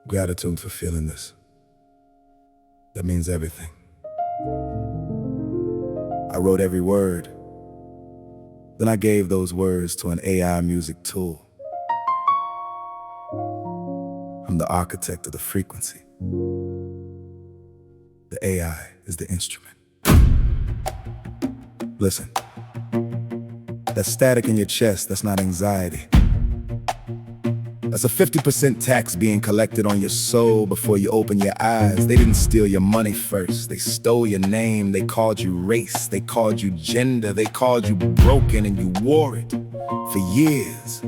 Gratitude for feeling this. That means everything. I wrote every word. Then I gave those words to an AI music tool. I'm the architect of the frequency. The AI is the instrument. Listen, that static in your chest, that's not anxiety. That's a 50% tax being collected on your soul before you open your eyes. They didn't steal your money first. They stole your name. They called you race. They called you gender. They called you broken, and you wore it for years.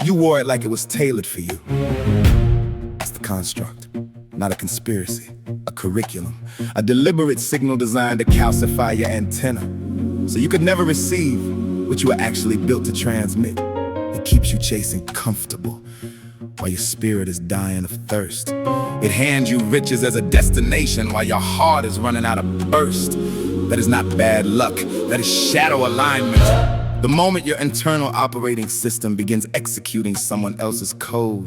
You wore it like it was tailored for you. It's the construct, not a conspiracy, a curriculum, a deliberate signal designed to calcify your antenna, so you could never receive what you were actually built to transmit. It keeps you chasing comfortable while your spirit is dying of thirst. It hands you riches as a destination while your heart is running out of burst. That is not bad luck, that is shadow alignment. The moment your internal operating system begins executing someone else's code.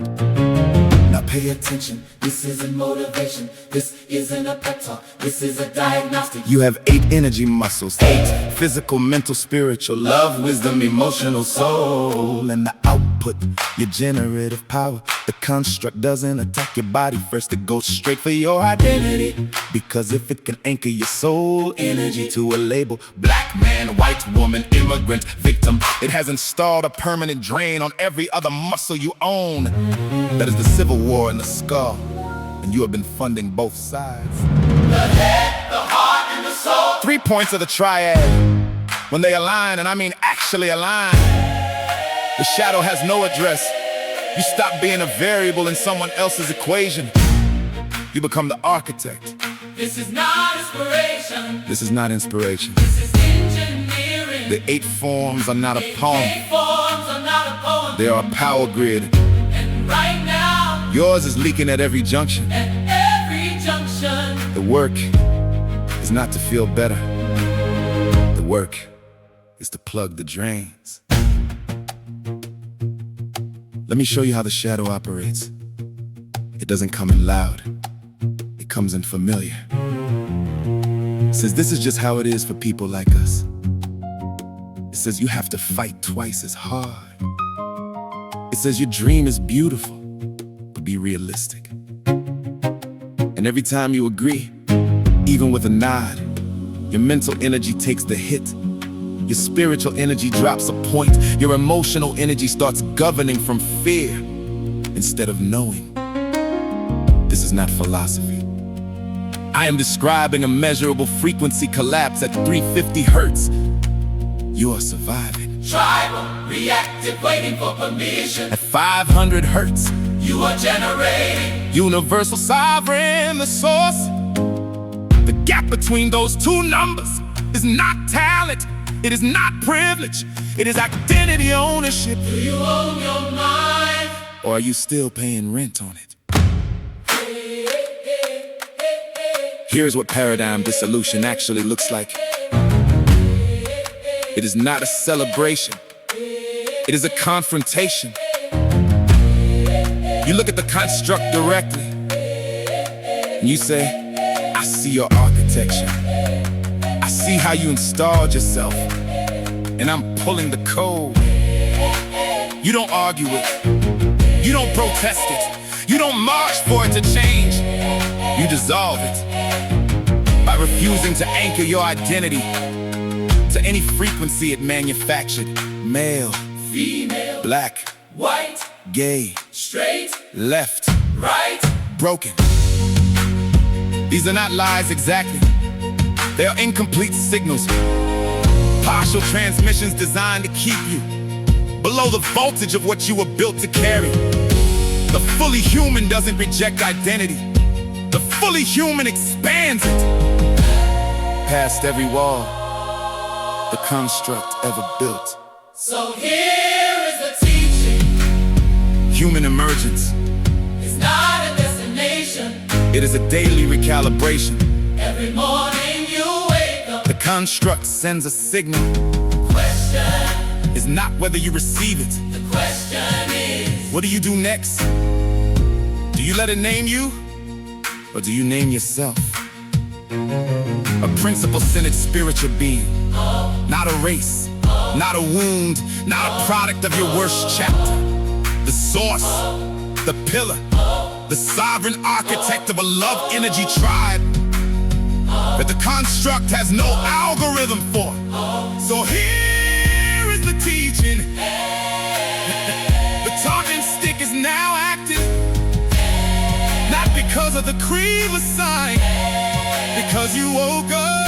Now pay attention, this isn't motivation, this isn't a pep talk, this is a diagnostic. You have 8 energy muscles, 8 physical, mental, spiritual, love, wisdom, emotional, soul. And the output, your generative power. The construct doesn't attack your body first, it goes straight for your identity. Because if it can anchor your soul energy to a label, black man, white woman, immigrant, victim, it has installed a permanent drain on every other muscle you own. That is the civil war and the skull, and you have been funding both sides. The head, the heart, and the soul. 3 points of the triad. When they align, and I mean actually align, the shadow has no address. You stop being a variable in someone else's equation. You become the architect. This is not inspiration. This is not inspiration. This is engineering. The 8 forms are not a poem. 8 forms are not a poem. They are a power grid. And right now, Yours is leaking at every junction. at every junction, The work is not to feel better. The work is to plug the drains. Let me show you how the shadow operates. It doesn't come in loud. It comes in familiar. It says this is just how it is for people like us. It says you have to fight twice as hard. It says your dream is beautiful, but be realistic. And every time you agree, even with a nod, your mental energy takes the hit. Your spiritual energy drops a point. Your emotional energy starts governing from fear instead of knowing. This is not philosophy. I am describing a measurable frequency collapse at 350 hertz. You are surviving. tribal, reactive, waiting for permission. At 500 hertz, You are generating. universal sovereign, the source. The gap between those 2 numbers is not talent. It is not privilege. It is identity ownership. Do you own your mind? Or are you still paying rent on it? Here's what paradigm dissolution actually looks like. It is not a celebration. It is a confrontation. You look at the construct directly, and you say, I see your architecture. I see how you installed yourself, and I'm pulling the code. You don't argue it. You don't protest it. You don't march for it to change. You dissolve it by refusing to anchor your identity to any frequency it manufactured. Male, Female, black, white, gay, straight, left, right. broken. These are not lies exactly. They are incomplete signals, partial transmissions designed to keep you below the voltage of what you were built to carry. The fully human doesn't reject identity. The fully human expands it. Past every wall the construct ever built. So here is the teaching. Human emergence. It's not a destination. It is a daily recalibration. Every morning you wake up. The construct sends a signal. Question. It's not whether you receive it. The question is, What do you do next? Do you let it name you, or do you name yourself? A principle-centered spiritual being, not a race, not a wound, not a product of your worst chapter. The source, the pillar, the sovereign architect of a love energy tribe that the construct has no algorithm for. So here is the teaching. The talking stick is now active, not because of the creed was signed, because you woke up